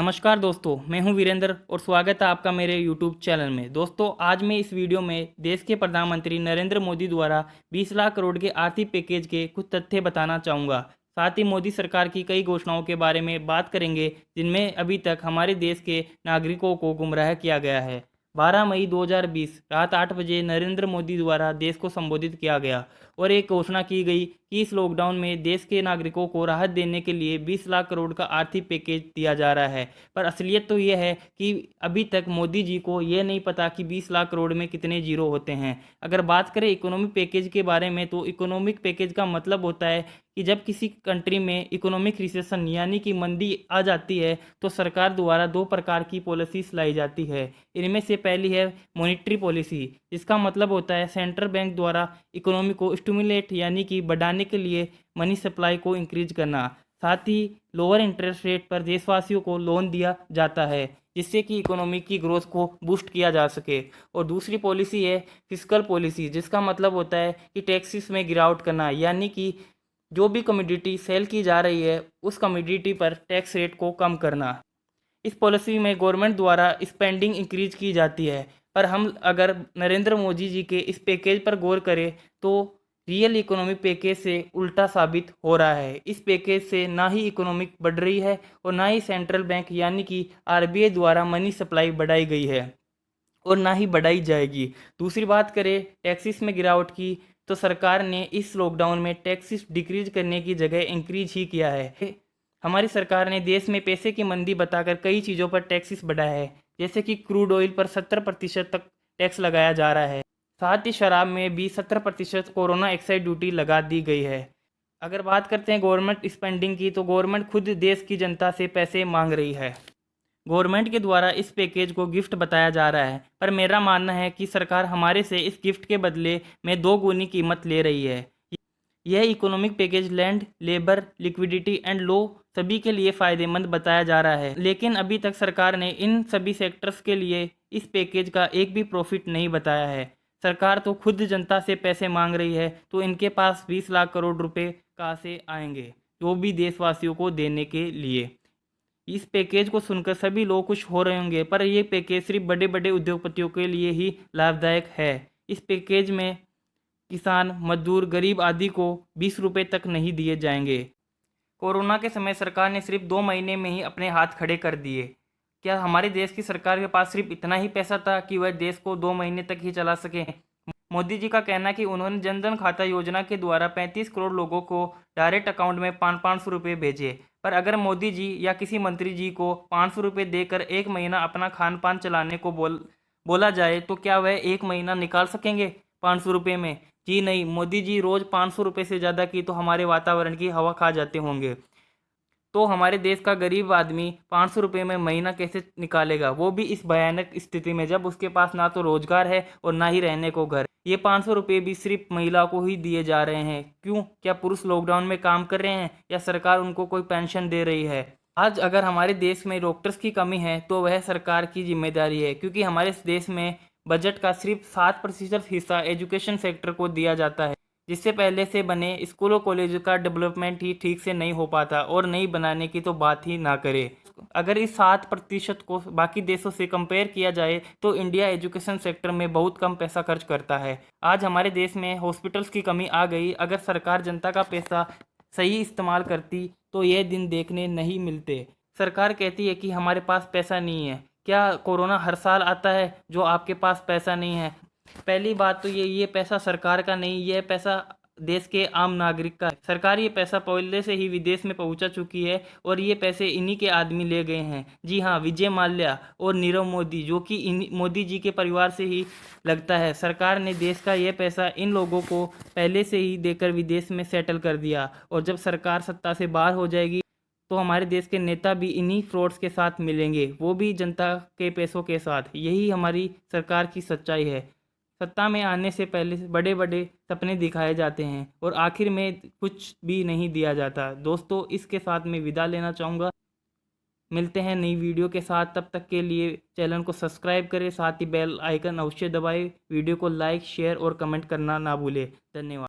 नमस्कार दोस्तों, मैं हूं वीरेंद्र और स्वागत है आपका मेरे YouTube चैनल में। दोस्तों, आज मैं इस वीडियो में देश के प्रधानमंत्री नरेंद्र मोदी द्वारा 20 लाख करोड़ के आर्थिक पैकेज के कुछ तथ्य बताना चाहूँगा। साथ ही मोदी सरकार की कई घोषणाओं के बारे में बात करेंगे जिनमें अभी तक हमारे देश के नागरिकों को गुमराह किया गया है। 12 मई 2020 रात 8 बजे नरेंद्र मोदी द्वारा देश को संबोधित किया गया और एक घोषणा की गई कि इस लॉकडाउन में देश के नागरिकों को राहत देने के लिए 20 लाख करोड़ का आर्थिक पैकेज दिया जा रहा है। पर असलियत तो यह है कि अभी तक मोदी जी को ये नहीं पता कि 20 लाख करोड़ में कितने जीरो होते हैं। अगर बात करें इकोनॉमिक पैकेज के बारे में, तो इकोनॉमिक पैकेज का मतलब होता है कि जब किसी कंट्री में इकोनॉमिक रिसेशन यानी कि मंदी आ जाती है तो सरकार द्वारा दो प्रकार की पॉलिसीज लाई जाती है। इनमें से पहली है मॉनेटरी पॉलिसी, जिसका मतलब होता है सेंट्रल बैंक द्वारा इकोनॉमी को स्टिमुलेट यानी कि बढ़ाने के लिए मनी सप्लाई को इंक्रीज करना। साथ ही लोअर इंटरेस्ट रेट पर देशवासियों को लोन दिया जाता है जिससे कि इकोनॉमी की ग्रोथ को बूस्ट किया जा सके। और दूसरी पॉलिसी है फिस्कल पॉलिसी, जिसका मतलब होता है कि टैक्सेस में गिरावट करना, यानी कि जो भी कमोडिटी सेल की जा रही है उस कमोडिटी पर टैक्स रेट को कम करना। इस पॉलिसी में गवर्नमेंट द्वारा स्पेंडिंग इंक्रीज की जाती है। पर हम अगर नरेंद्र मोदी जी के इस पैकेज पर गौर करें तो रियल इकोनॉमिक पैकेज से उल्टा साबित हो रहा है। इस पैकेज से ना ही इकोनॉमिक बढ़ रही है और ना ही सेंट्रल बैंक यानी कि आरबीआई द्वारा मनी सप्लाई बढ़ाई गई है और ना ही बढ़ाई जाएगी। दूसरी बात करें टैक्सेस में गिरावट की, तो सरकार ने इस लॉकडाउन में टैक्सेस डिक्रीज करने की जगह इंक्रीज ही किया है। हमारी सरकार ने देश में पैसे की मंदी बताकर कई चीज़ों पर टैक्सेस बढ़ाया है, जैसे कि क्रूड ऑयल पर 70% तक टैक्स लगाया जा रहा है। साथ ही शराब में भी 70% कोरोना एक्साइज ड्यूटी लगा दी गई है। अगर बात करते हैं गवर्नमेंट स्पेंडिंग की, तो गवर्नमेंट खुद देश की जनता से पैसे मांग रही है। गवर्नमेंट के द्वारा इस पैकेज को गिफ्ट बताया जा रहा है, पर मेरा मानना है कि सरकार हमारे से इस गिफ्ट के बदले में दो गुनी कीमत ले रही है। यह economic package land, labour, liquidity and low सभी के लिए फ़ायदेमंद बताया जा रहा है, लेकिन अभी तक सरकार ने इन सभी सेक्टर्स के लिए इस पैकेज का एक भी प्रॉफिट नहीं बताया है। सरकार तो खुद जनता से पैसे मांग रही है, तो इनके पास 20 लाख करोड़ रुपए कहाँ से आएंगे, जो भी देशवासियों को देने के लिए। इस पैकेज को सुनकर सभी लोग खुश हो रहे होंगे, पर यह पैकेज सिर्फ बड़े बड़े उद्योगपतियों के लिए ही लाभदायक है। इस पैकेज में किसान, मजदूर, गरीब आदि को 20 रुपये तक नहीं दिए जाएंगे। कोरोना के समय सरकार ने सिर्फ 2 महीने में ही अपने हाथ खड़े कर दिए। क्या हमारे देश की सरकार के पास सिर्फ इतना ही पैसा था कि वह देश को 2 महीने तक ही चला सके? मोदी जी का कहना है कि उन्होंने जन धन खाता योजना के द्वारा 35 करोड़ लोगों को डायरेक्ट अकाउंट में 500 रुपये भेजे। पर अगर मोदी जी या किसी मंत्री जी को 500 रुपये देकर एक महीना अपना खान पान चलाने को बोला जाए तो क्या वह एक महीना निकाल सकेंगे 500 रुपये में? जी नहीं। मोदी जी रोज़ 500 रुपये से ज़्यादा की तो हमारे वातावरण की हवा खा जाते होंगे। तो हमारे देश का गरीब आदमी 500 रुपये में महीना कैसे निकालेगा, वो भी इस भयानक स्थिति में जब उसके पास ना तो रोजगार है और ना ही रहने को घर। ये 500 रुपये भी सिर्फ महिला को ही दिए जा रहे हैं। क्यों? क्या पुरुष लॉकडाउन में काम कर रहे हैं या सरकार उनको कोई पेंशन दे रही है? आज अगर हमारे देश में डॉक्टर्स की कमी है तो वह सरकार की जिम्मेदारी है, क्योंकि हमारे देश में बजट का सिर्फ 7% हिस्सा एजुकेशन सेक्टर को दिया जाता है, जिससे पहले से बने स्कूलों कॉलेज का डेवलपमेंट ही ठीक से नहीं हो पाता और नई बनाने की तो बात ही ना करे। अगर इस 7% को बाकी देशों से कंपेयर किया जाए तो इंडिया एजुकेशन सेक्टर में बहुत कम पैसा खर्च करता है। आज हमारे देश में हॉस्पिटल्स की कमी आ गई। अगर सरकार जनता का पैसा सही इस्तेमाल करती तो ये दिन देखने नहीं मिलते। सरकार कहती है कि हमारे पास पैसा नहीं है। क्या कोरोना हर साल आता है जो आपके पास पैसा नहीं है? पहली बात तो ये पैसा सरकार का नहीं, ये पैसा देश के आम नागरिक का है। सरकार ये पैसा पहले से ही विदेश में पहुंचा चुकी है और ये पैसे इन्हीं के आदमी ले गए हैं। जी हाँ, विजय माल्या और नीरव मोदी, जो कि मोदी जी के परिवार से ही लगता है। सरकार ने देश का ये पैसा इन लोगों को पहले से ही देकर विदेश में सेटल कर दिया और जब सरकार सत्ता से बाहर हो जाएगी तो हमारे देश के नेता भी इन्हीं फ्रॉड्स के साथ मिलेंगे, वो भी जनता के पैसों के साथ। यही हमारी सरकार की सच्चाई है। सत्ता में आने से पहले बड़े बड़े सपने दिखाए जाते हैं और आखिर में कुछ भी नहीं दिया जाता। दोस्तों, इसके साथ मैं विदा लेना चाहूँगा। मिलते हैं नई वीडियो के साथ, तब तक के लिए चैनल को सब्सक्राइब करें, साथ ही बेल आइकन अवश्य दबाएं। वीडियो को लाइक, शेयर और कमेंट करना ना भूलें। धन्यवाद।